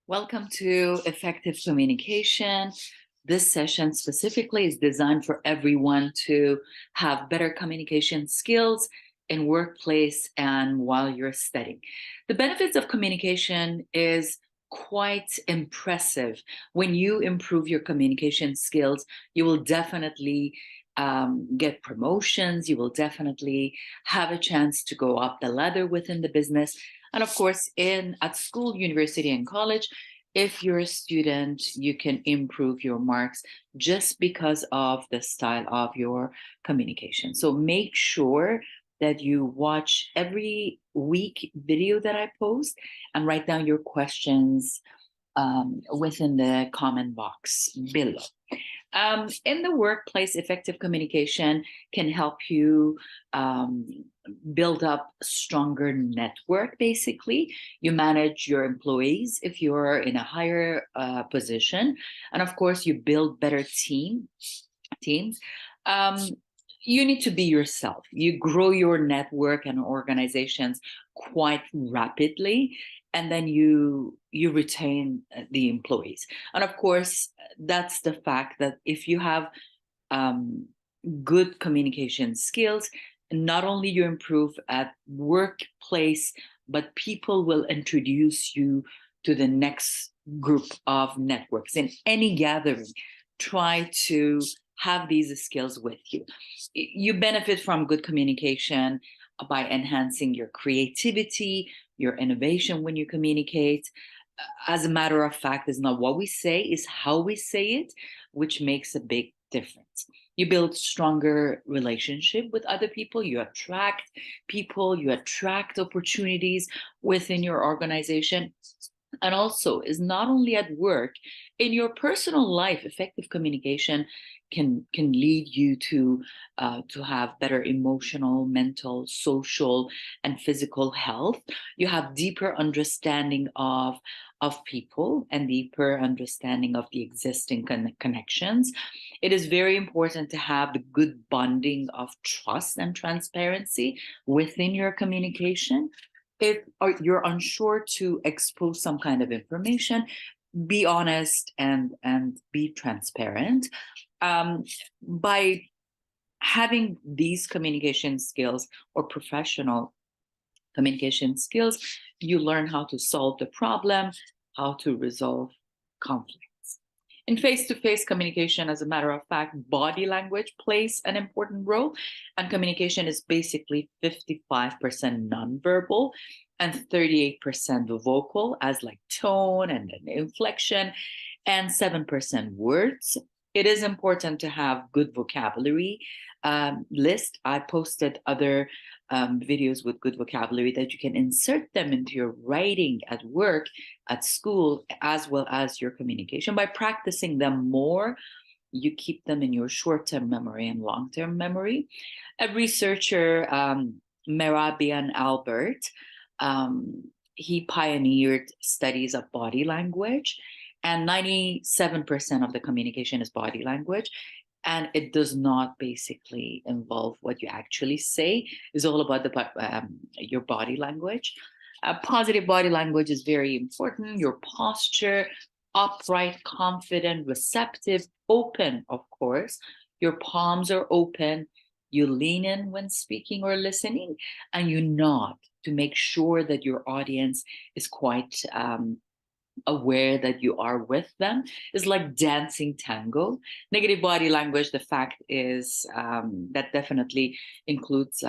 Welcome to Effective Communication. This session specifically is designed for everyone to have better communication skills in workplace and while you're studying. The benefits of communication is quite impressive. When you improve your communication skills, you will definitely get promotions. You will definitely have a chance to go up the ladder within the business. And of course, in at school, university, and college, if you're a student, you can improve your marks just because of the style of your communication. So make sure that you watch every week video that I post and write down your questions within the comment box below. In the workplace, effective communication can help you um, build up a stronger network. Basically, you manage your employees if you're in a higher position, and of course, you build better teams. Um, you need to be yourself. You grow your network and organizations quite rapidly, and then you retain the employees. And of course, that's the fact that if you have um, good communication skills, not only you improve at workplace, but people will introduce you to the next group of networks in any gathering. Try to have these skills with you. You benefit from good communication by enhancing your creativity, your innovation when you communicate. As a matter of fact, it's not what we say, it's how we say it, which makes a big difference. You build stronger relationship with other people, you attract people, you attract opportunities within your organization. And also is not only at work, in your personal life, effective communication can lead you to have better emotional, mental, social, and physical health. You have deeper understanding of people and deeper understanding of the existing connections. It is very important to have the good bonding of trust and transparency within your communication. If you're unsure to expose some kind of information, be honest and be transparent. By having these communication skills or professional communication skills, you learn how to solve the problem, how to resolve conflicts. In face-to-face communication, as a matter of fact, body language plays an important role, and communication is basically 55% nonverbal and 38% vocal, as like tone and an inflection, and 7% words. It is important to have good vocabulary list. I posted other videos with good vocabulary that you can insert them into your writing at work, at school, as well as your communication. By practicing them more, you keep them in your short-term memory and long-term memory. A researcher, Merabian Albert, he pioneered studies of body language, and 97% of the communication is body language. And it does not basically involve what you actually say. It's all about your body language. Positive body language is very important. Your posture, upright, confident, receptive, open, of course. Your palms are open. You lean in when speaking or listening, and you nod to make sure that your audience is quite aware that you are with them. Is like dancing tango. Negative body language, the fact is that definitely includes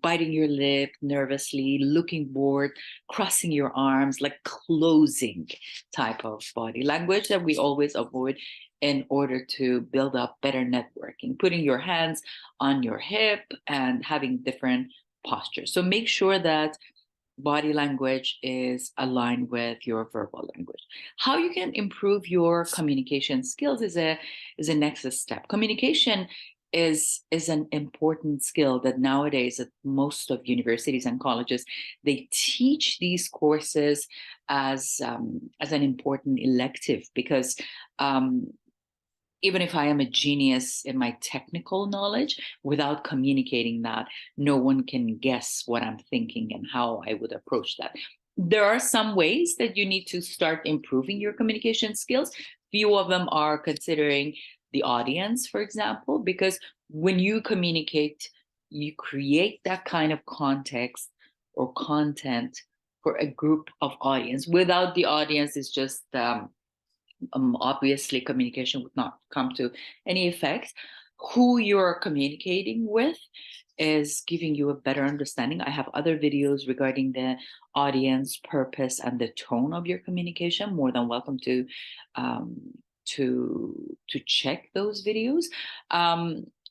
biting your lip nervously, looking bored, crossing your arms, like closing type of body language that we always avoid in order to build up better networking. Putting your hands on your hip and having different postures. So make sure that body language is aligned with your verbal language. How you can improve your communication skills is a next step. Communication is an important skill that nowadays at most of universities and colleges they teach these courses as an important elective because even if I am a genius in my technical knowledge, without communicating that, no one can guess what I'm thinking and how I would approach that. There are some ways that you need to start improving your communication skills. Few of them are considering the audience, for example, because when you communicate, you create that kind of context or content for a group of audience. Without the audience, it's just obviously communication would not come to any effect. Who you're communicating with is giving you a better understanding. I have other videos regarding the audience, purpose, and the tone of your communication. More than welcome um, to check those videos.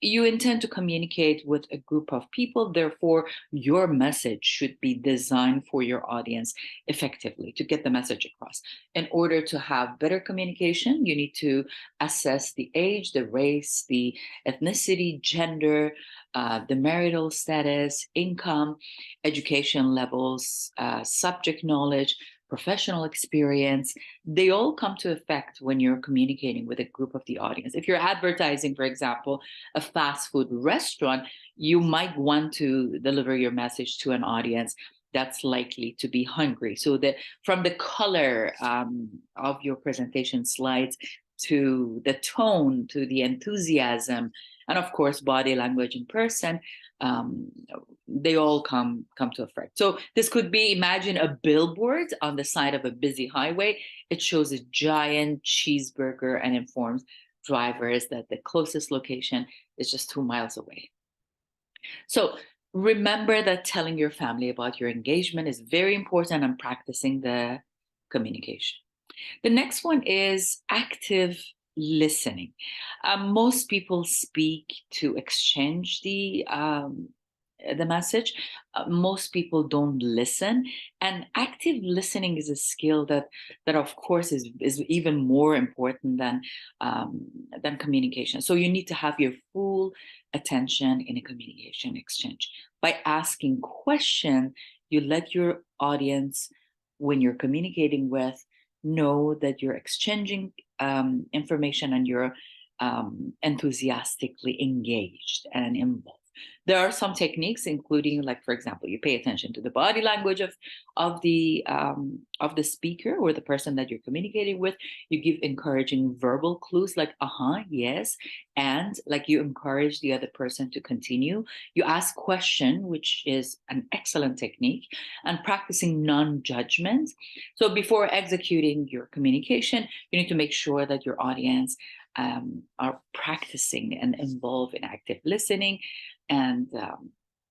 You intend to communicate with a group of people, therefore your message should be designed for your audience effectively to get the message across. In order to have better communication, you need to assess the age, the race, the ethnicity, gender, the marital status, income, education levels, subject knowledge, professional experience. They all come to effect when you're communicating with a group of the audience. If you're advertising, for example, a fast food restaurant, you might want to deliver your message to an audience that's likely to be hungry. So that from the color of your presentation slides to the tone, to the enthusiasm, and of course, body language in person, um, they all come to effect. So this could be, imagine a billboard on the side of a busy highway. It shows a giant cheeseburger and informs drivers that the closest location is just 2 miles away. So remember that telling your family about your engagement is very important and practicing the communication. The next one is active listening. Most people speak to exchange the message. Most people don't listen, and active listening is a skill that of course is even more important than communication. So you need to have your full attention in a communication exchange. By asking question, you let your audience, when you're communicating with, know that you're exchanging information and you're enthusiastically engaged and involved. There are some techniques, including, like, for example, you pay attention to the body language of the speaker or the person that you're communicating with. You give encouraging verbal clues like yes, and like you encourage the other person to continue. You ask question, which is an excellent technique, and practicing non-judgment. So before executing your communication, you need to make sure that your audience are practicing and involved in active listening, and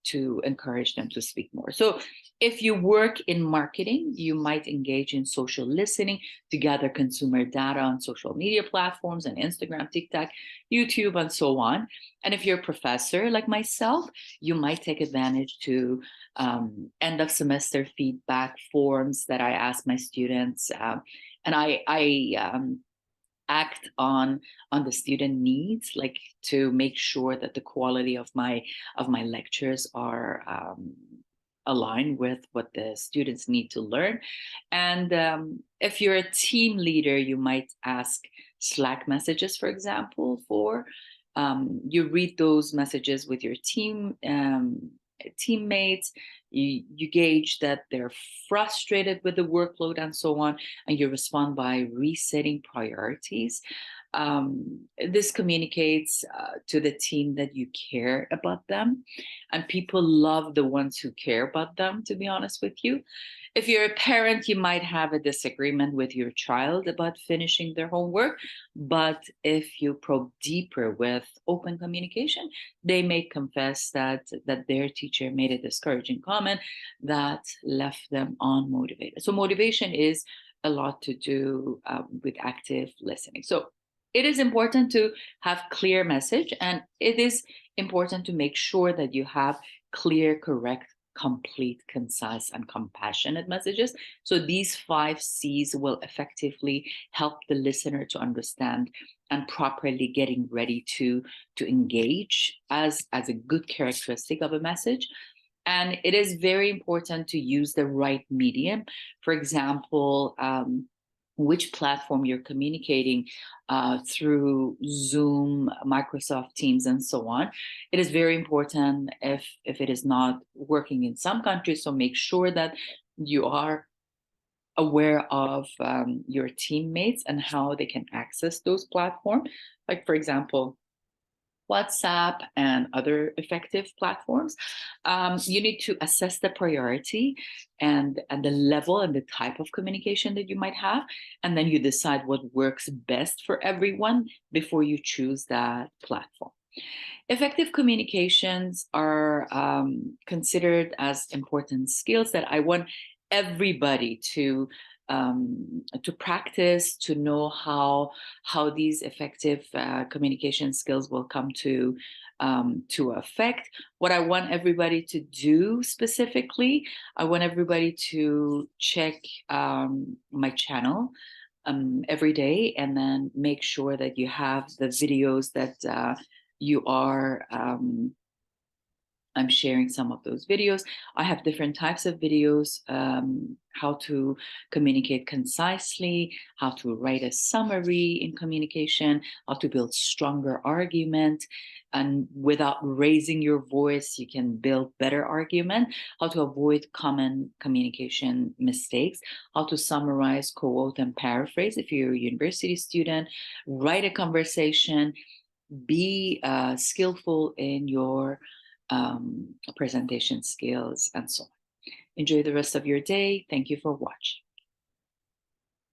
to encourage them to speak more. So if you work in marketing, you might engage in social listening to gather consumer data on social media platforms and Instagram, TikTok, YouTube, and so on. And if you're a professor like myself, you might take advantage to end of semester feedback forms that I ask my students. And I act on the student needs, like to make sure that the quality of my lectures are aligned with what the students need to learn. And if you're a team leader, you might ask Slack messages, for example, for you read those messages with your teammates. You gauge that they're frustrated with the workload and so on, and you respond by resetting priorities. This communicates to the team that you care about them, and people love the ones who care about them, to be honest with you. If you're a parent, you might have a disagreement with your child about finishing their homework, but if you probe deeper with open communication, they may confess that their teacher made a discouraging comment that left them unmotivated. So motivation is a lot to do with active listening. So it is important to have clear message, and it is important to make sure that you have clear, correct, complete, concise, and compassionate messages. So these 5 C's will effectively help the listener to understand and properly getting ready to engage as a good characteristic of a message. And it is very important to use the right medium. For example, which platform you're communicating through Zoom, Microsoft Teams, and so on. It is very important if it is not working in some countries. So make sure that you are aware of your teammates and how they can access those platforms. Like, for example, WhatsApp and other effective platforms. You need to assess the priority and the level and the type of communication that you might have, and then you decide what works best for everyone before you choose that platform. Effective communications are considered as important skills that I want everybody to practice, to know how these effective communication skills will come to effect. What I want everybody to do specifically, I want everybody to check my channel every day, and then make sure that you have the videos that you are I'm sharing some of those videos. I have different types of videos, how to communicate concisely, how to write a summary in communication, how to build stronger argument, and without raising your voice, you can build better argument, how to avoid common communication mistakes, how to summarize, quote, and paraphrase if you're a university student, write a conversation, be skillful in your presentation skills, and so on. Enjoy the rest of your day. Thank you for watching.